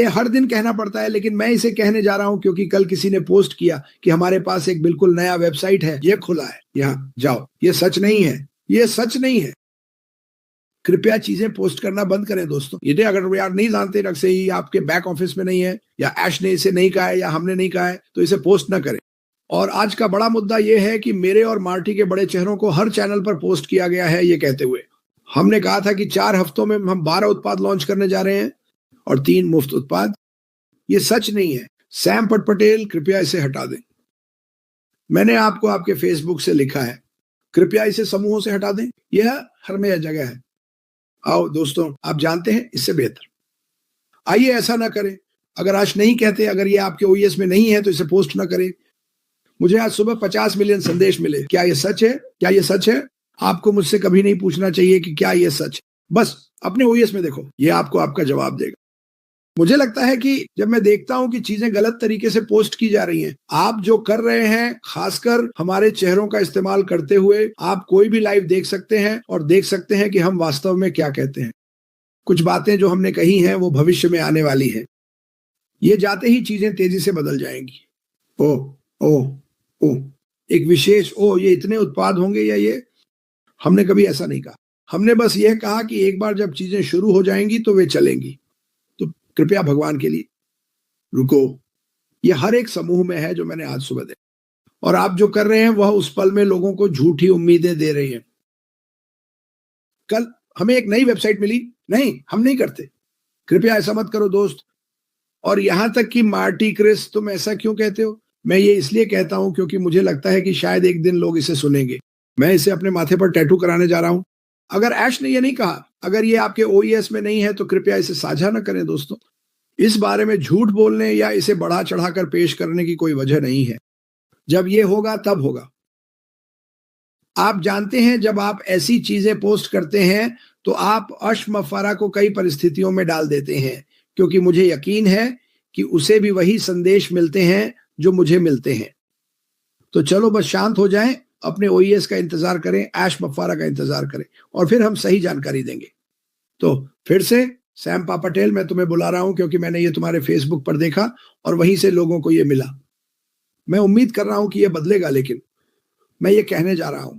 हर दिन कहना पड़ता है, लेकिन मैं इसे कहने जा रहा हूं क्योंकि कल किसी ने पोस्ट किया कि हमारे पास एक बिल्कुल नया वेबसाइट है, ये खुला है, यहाँ जाओ। ये सच नहीं है, ये सच नहीं है। कृपया चीजें पोस्ट करना बंद करें दोस्तों। ये अगर यार नहीं जानते, रख से ही आपके बैक ऑफिस में नहीं है, या ऐश ने इसे नहीं कहा है, या हमने नहीं कहा है, तो इसे पोस्ट ना करें। और आज का बड़ा मुद्दा यह है कि मेरे और मार्टी के बड़े चेहरों को हर चैनल पर पोस्ट किया गया है ये कहते हुए। हमने कहा था कि 4 हफ्तों में हम 12 उत्पाद लॉन्च करने जा रहे हैं और 3 मुफ्त उत्पाद। ये सच नहीं है। सैम पटेल, कृपया इसे हटा दें। मैंने आपको आपके फेसबुक से लिखा है, कृपया इसे समूहों से हटा दें। यह हर में जगह है। आओ दोस्तों, आप जानते हैं इससे बेहतर। आइए ऐसा ना करें। अगर आज नहीं कहते, अगर ये आपके ओईएस में नहीं है तो इसे पोस्ट ना करें। मुझे आज सुबह 50 मिलियन संदेश मिले। क्या ये सच है? क्या ये सच है? आपको मुझसे कभी नहीं पूछना चाहिए कि क्या ये सच है। बस अपने ओईएस में देखो, ये आपको आपका जवाब देगा। मुझे लगता है कि जब मैं देखता हूं कि चीजें गलत तरीके से पोस्ट की जा रही हैं, आप जो कर रहे हैं, खासकर हमारे चेहरों का इस्तेमाल करते हुए, आप कोई भी लाइव देख सकते हैं और देख सकते हैं कि हम वास्तव में क्या कहते हैं। कुछ बातें जो हमने कही हैं वो भविष्य में आने वाली हैं। ये जाते ही चीजें तेजी से बदल जाएंगी। ओ एक विशेष ये इतने उत्पाद होंगे, या ये हमने कभी ऐसा नहीं कहा। हमने बस यह कहा कि एक बार जब चीजें शुरू हो जाएंगी तो वे चलेंगी। तो कृपया भगवान के लिए रुको। ये हर एक समूह में है जो मैंने आज सुबह देखा। और आप जो कर रहे हैं वह उस पल में लोगों को झूठी उम्मीदें दे रही हैं। कल हमें एक नई वेबसाइट मिली, नहीं हम नहीं करते। कृपया ऐसा मत करो दोस्त। और यहां तक कि मार्टी, क्रिस, तुम ऐसा क्यों कहते हो? मैं ये इसलिए कहता हूं क्योंकि मुझे लगता है कि शायद एक दिन लोग इसे सुनेंगे। मैं इसे अपने माथे पर टैटू कराने जा रहा हूं। अगर ऐश ने ये नहीं कहा, अगर ये आपके ओईएस में नहीं है, तो कृपया इसे साझा न करें दोस्तों। इस बारे में झूठ बोलने या इसे बढ़ा चढ़ाकर पेश करने की कोई वजह नहीं है। जब ये होगा तब होगा। आप जानते हैं, जब आप ऐसी चीजें पोस्ट करते हैं तो आप अशमफारा को कई परिस्थितियों में डाल देते हैं, क्योंकि मुझे यकीन है कि उसे भी वही संदेश मिलते हैं जो मुझे मिलते हैं। तो चलो बस शांत हो जाएं, अपने ओईएस का इंतजार करें, ऐश मफारा का इंतजार करें, और फिर हम सही जानकारी देंगे। तो फिर से सैम पटेल, मैं तुम्हें बुला रहा हूं क्योंकि मैंने ये तुम्हारे फेसबुक पर देखा और वहीं से लोगों को ये मिला। मैं उम्मीद कर रहा हूं कि ये बदलेगा, लेकिन मैं ये कहने जा रहा हूं,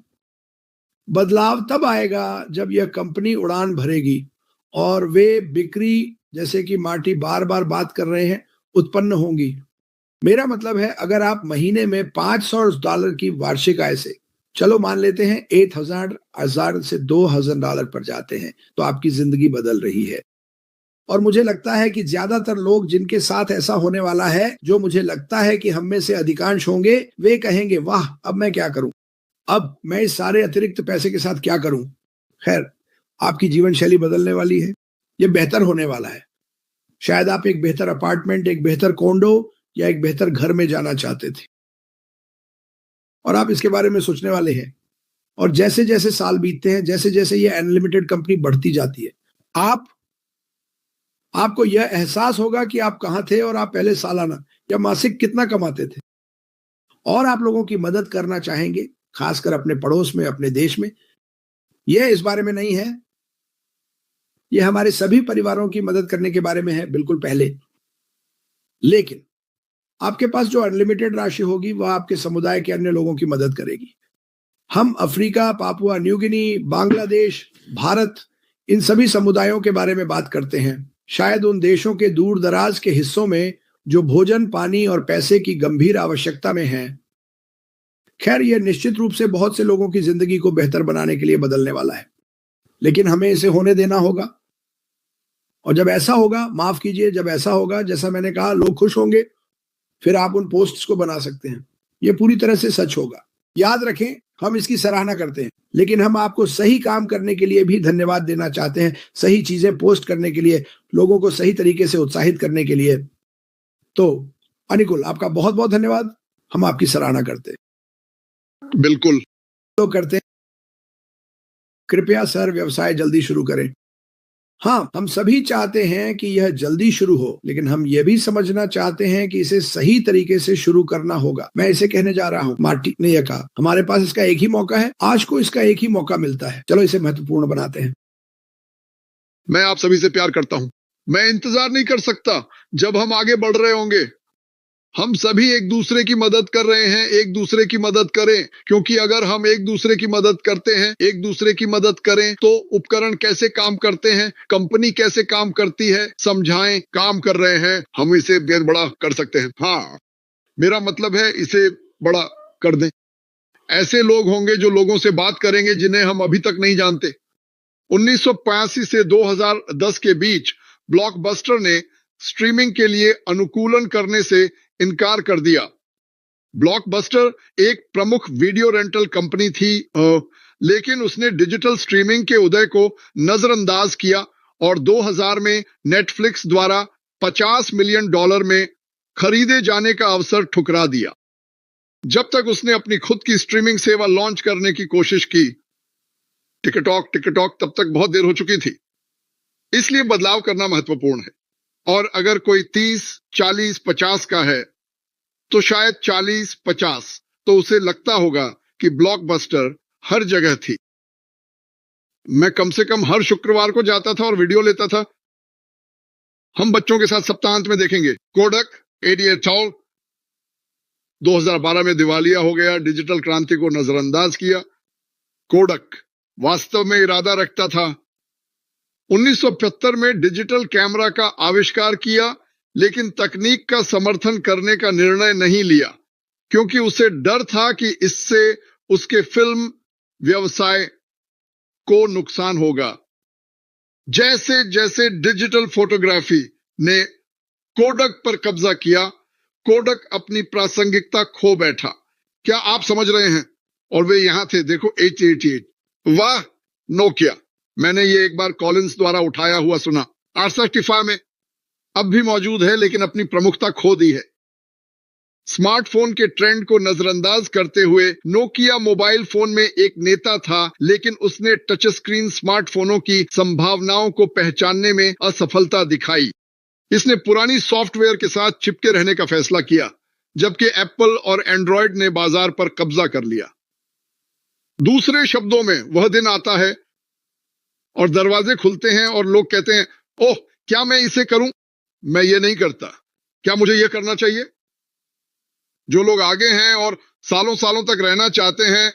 बदलाव तब आएगा जब यह कंपनी उड़ान भरेगी और वे बिक्री, जैसे कि मार्टी बार बार बात कर रहे हैं, उत्पन्न होंगी। मेरा मतलब है, अगर आप महीने में $500 की वार्षिक आय से, चलो मान लेते हैं 8,000 से $2,000 पर जाते हैं, तो आपकी जिंदगी बदल रही है। और मुझे लगता है कि ज्यादातर लोग जिनके साथ ऐसा होने वाला है, जो मुझे लगता है कि हम में से अधिकांश होंगे, वे कहेंगे, वाह अब मैं क्या करूं, अब मैं इस सारे अतिरिक्त पैसे के साथ क्या करूं। खैर, आपकी जीवन शैली बदलने वाली है। ये बेहतर होने वाला है। शायद आप एक बेहतर अपार्टमेंट, एक बेहतर कोंडो या एक बेहतर घर में जाना चाहते थे और आप इसके बारे में सोचने वाले हैं। और जैसे जैसे साल बीतते हैं, जैसे जैसे ये अनलिमिटेड कंपनी बढ़ती जाती है, आपको यह एहसास होगा कि आप कहां थे और आप पहले सालाना या मासिक कितना कमाते थे। और आप लोगों की मदद करना चाहेंगे, खासकर अपने पड़ोस में, अपने देश में। यह इस बारे में नहीं है, यह हमारे सभी परिवारों की मदद करने के बारे में है, बिल्कुल पहले। लेकिन आपके पास जो अनलिमिटेड राशि होगी वह आपके समुदाय के अन्य लोगों की मदद करेगी। हम Africa, Papua New Guinea, Bangladesh, Bharat, इन सभी समुदायों के बारे में बात करते हैं। शायद उन देशों के दूर दराज के हिस्सों में जो भोजन, पानी और पैसे की गंभीर आवश्यकता में हैं। खैर, यह निश्चित रूप से बहुत से लोगों की जिंदगी को बेहतर बनाने के लिए बदलने वाला है, लेकिन हमें इसे होने देना होगा। और जब ऐसा होगा, माफ कीजिए, जब ऐसा होगा, जैसा मैंने कहा, लोग खुश होंगे, फिर आप उन पोस्ट्स को बना सकते हैं। यह पूरी तरह से सच होगा। याद रखें, हम इसकी सराहना करते हैं, लेकिन हम आपको सही काम करने के लिए भी धन्यवाद देना चाहते हैं, सही चीजें पोस्ट करने के लिए, लोगों को सही तरीके से उत्साहित करने के लिए। तो अनिकुल, आपका बहुत बहुत धन्यवाद। हम आपकी सराहना करते हैं। बिल्कुल तो करते हैं। कृपया सर व्यवसाय जल्दी शुरू करें। हाँ, हम सभी चाहते हैं कि यह जल्दी शुरू हो, लेकिन हम यह भी समझना चाहते हैं कि इसे सही तरीके से शुरू करना होगा। मैं इसे कहने जा रहा हूँ, मार्टी ने यह कहा, हमारे पास इसका एक ही मौका है। आज को इसका एक ही मौका मिलता है। चलो इसे महत्वपूर्ण बनाते हैं। मैं आप सभी से प्यार करता हूँ। मैं इंतजार नहीं कर सकता जब हम आगे बढ़ रहे होंगे। हम सभी एक दूसरे की मदद कर रहे हैं, एक दूसरे की मदद करें, क्योंकि अगर हम एक दूसरे की मदद करते हैं, एक दूसरे की मदद करें, तो उपकरण कैसे काम करते हैं, कंपनी कैसे काम करती है, समझाएं, काम कर रहे हैं, हम इसे बेहद बड़ा कर सकते हैं। हाँ, मेरा मतलब है इसे बड़ा कर दें। ऐसे लोग होंगे जो लोगों से बात करेंगे जिन्हें हम अभी तक नहीं जानते। 1985 से 2010 के बीच ब्लॉकबस्टर ने स्ट्रीमिंग के लिए अनुकूलन करने से इनकार कर दिया। ब्लॉकबस्टर एक प्रमुख वीडियो रेंटल कंपनी थी, लेकिन उसने डिजिटल स्ट्रीमिंग के उदय को नजरअंदाज किया और 2000 में नेटफ्लिक्स द्वारा $50 मिलियन में खरीदे जाने का अवसर ठुकरा दिया। जब तक उसने अपनी खुद की स्ट्रीमिंग सेवा लॉन्च करने की कोशिश की, टिकटॉक तब तक बहुत देर हो चुकी थी। इसलिए बदलाव करना महत्वपूर्ण है। और अगर कोई 30, 40, 50 का है, तो शायद 40, 50, तो उसे लगता होगा कि ब्लॉकबस्टर हर जगह थी। मैं कम से कम हर शुक्रवार को जाता था और वीडियो लेता था। हम बच्चों के साथ सप्ताहांत में देखेंगे। कोडक 88 टॉल 2012 में दिवालिया हो गया, डिजिटल क्रांति को नजरअंदाज किया। कोडक वास्तव में इरादा रखता था 1975 में डिजिटल कैमरा का आविष्कार किया, लेकिन तकनीक का समर्थन करने का निर्णय नहीं लिया, क्योंकि उसे डर था कि इससे उसके फिल्म व्यवसाय को नुकसान होगा। जैसे जैसे डिजिटल फोटोग्राफी ने कोडक पर कब्जा किया, कोडक अपनी प्रासंगिकता खो बैठा। क्या आप समझ रहे हैं? और वे यहां थे, देखो 888। वाह, नोकिया। मैंने ये एक बार कॉलिंस द्वारा उठाया हुआ सुना। 865 में अब भी मौजूद है, लेकिन अपनी प्रमुखता खो दी है। स्मार्टफोन के ट्रेंड को नजरअंदाज करते हुए नोकिया मोबाइल फोन में एक नेता था, लेकिन उसने टच स्क्रीन स्मार्टफोनों की संभावनाओं को पहचानने में असफलता दिखाई। इसने पुरानी सॉफ्टवेयर के साथ चिपके रहने का फैसला किया, जबकि एप्पल और एंड्रॉयड ने बाजार पर कब्जा कर लिया। दूसरे शब्दों में, वह दिन आता है और दरवाजे खुलते हैं और लोग कहते हैं, ओह, क्या मैं इसे करूं? मैं ये नहीं करता। क्या मुझे ये करना चाहिए? जो लोग आगे हैं और सालों सालों तक रहना चाहते हैं,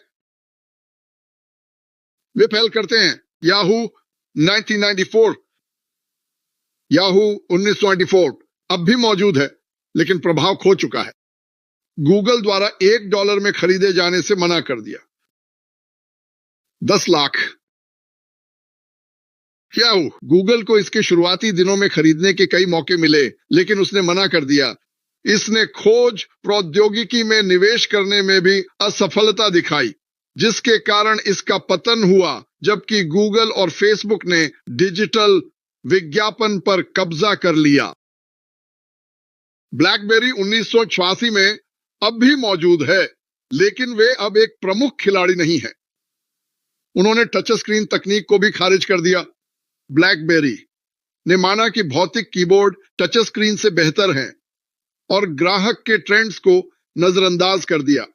वे पहल करते हैं। याहू 1994, याहू 1994 अब भी मौजूद है, लेकिन प्रभाव खो चुका है। गूगल द्वारा $1 में खरीदे जाने से मना कर दिया। 10 लाख। याहू, गूगल को इसके शुरुआती दिनों में खरीदने के कई मौके मिले, लेकिन उसने मना कर दिया। इसने खोज प्रौद्योगिकी में निवेश करने में भी असफलता दिखाई, जिसके कारण इसका पतन हुआ, जबकि गूगल और फेसबुक ने डिजिटल विज्ञापन पर कब्जा कर लिया। ब्लैकबेरी 1986 में अब भी मौजूद है, लेकिन वे अब एक प्रमुख खिलाड़ी नहीं है। उन्होंने टच स्क्रीन तकनीक को भी खारिज कर दिया। ब्लैकबेरी ने माना कि भौतिक कीबोर्ड टच स्क्रीन से बेहतर हैं और ग्राहक के ट्रेंड्स को नजरअंदाज कर दिया।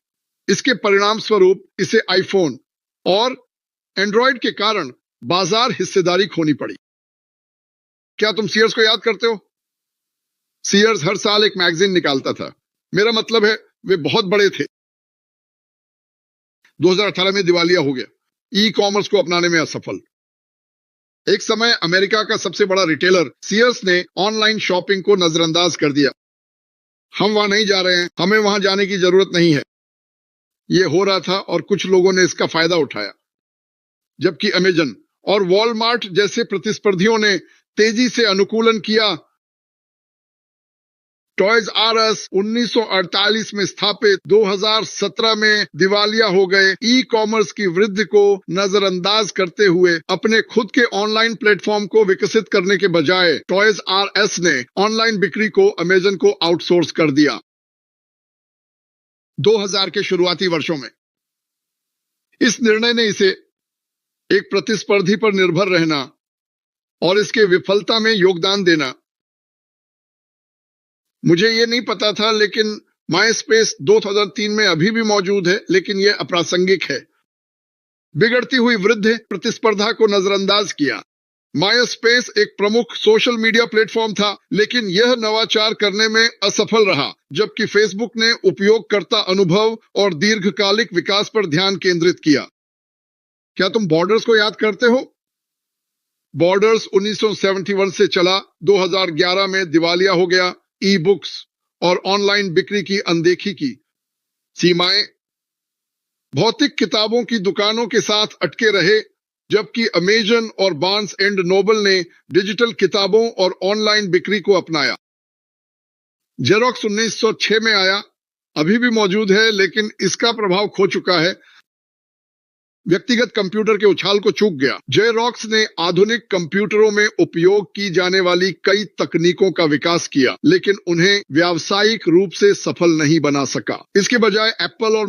इसके परिणाम स्वरूप इसे आईफोन और एंड्रॉयड के कारण बाजार हिस्सेदारी खोनी पड़ी। क्या तुम सीयर्स को याद करते हो? सीयर्स हर साल एक मैगजीन निकालता था। मेरा मतलब है, वे बहुत बड़े थे। 2018 में दिवालिया हो गया, ई कॉमर्स को अपनाने में असफल। एक समय अमेरिका का सबसे बड़ा रिटेलर सीयर्स ने ऑनलाइन शॉपिंग को नजरअंदाज कर दिया। हम वहां नहीं जा रहे हैं, हमें वहां जाने की जरूरत नहीं है। यह हो रहा था और कुछ लोगों ने इसका फायदा उठाया, जबकि अमेजन और वॉलमार्ट जैसे प्रतिस्पर्धियों ने तेजी से अनुकूलन किया। टॉयज आर अस 1948 में स्थापित 2017 में दिवालिया हो गए। ई कॉमर्स की वृद्धि को नजरअंदाज करते हुए अपने खुद के ऑनलाइन प्लेटफॉर्म को विकसित करने के बजाय टॉयज आर अस ने ऑनलाइन बिक्री को अमेजन को आउटसोर्स कर दिया। 2000 के शुरुआती वर्षों में इस निर्णय ने इसे एक प्रतिस्पर्धी पर निर्भर रहना और इसके विफलता में योगदान देना। मुझे ये नहीं पता था, लेकिन माइस्पेस 2003 में अभी भी मौजूद है, लेकिन यह अप्रासंगिक है। बिगड़ती हुई वृद्धि प्रतिस्पर्धा को नजरअंदाज किया। माइस्पेस एक प्रमुख सोशल मीडिया प्लेटफॉर्म था, लेकिन यह नवाचार करने में असफल रहा, जबकि फेसबुक ने उपयोगकर्ता अनुभव और दीर्घकालिक विकास पर ध्यान केंद्रित किया। क्या तुम बॉर्डर्स को याद करते हो? बॉर्डर्स 1971 से चला, 2011 में दिवालिया हो गया, ई बुक्स और ऑनलाइन बिक्री की अनदेखी की। सीमाएं भौतिक किताबों की दुकानों के साथ अटके रहे, जबकि अमेजन और बार्न्स एंड नोबल ने डिजिटल किताबों और ऑनलाइन बिक्री को अपनाया। जेरोक्स 1906 में आया, अभी भी मौजूद है, लेकिन इसका प्रभाव खो चुका है। व्यक्तिगत कंप्यूटर के उछाल को चूक गया। जेरोक्स ने आधुनिक कंप्यूटरों में उपयोग की जाने वाली कई तकनीकों का विकास किया, लेकिन उन्हें व्यावसायिक रूप से सफल नहीं बना सका। इसके बजाय एप्पल और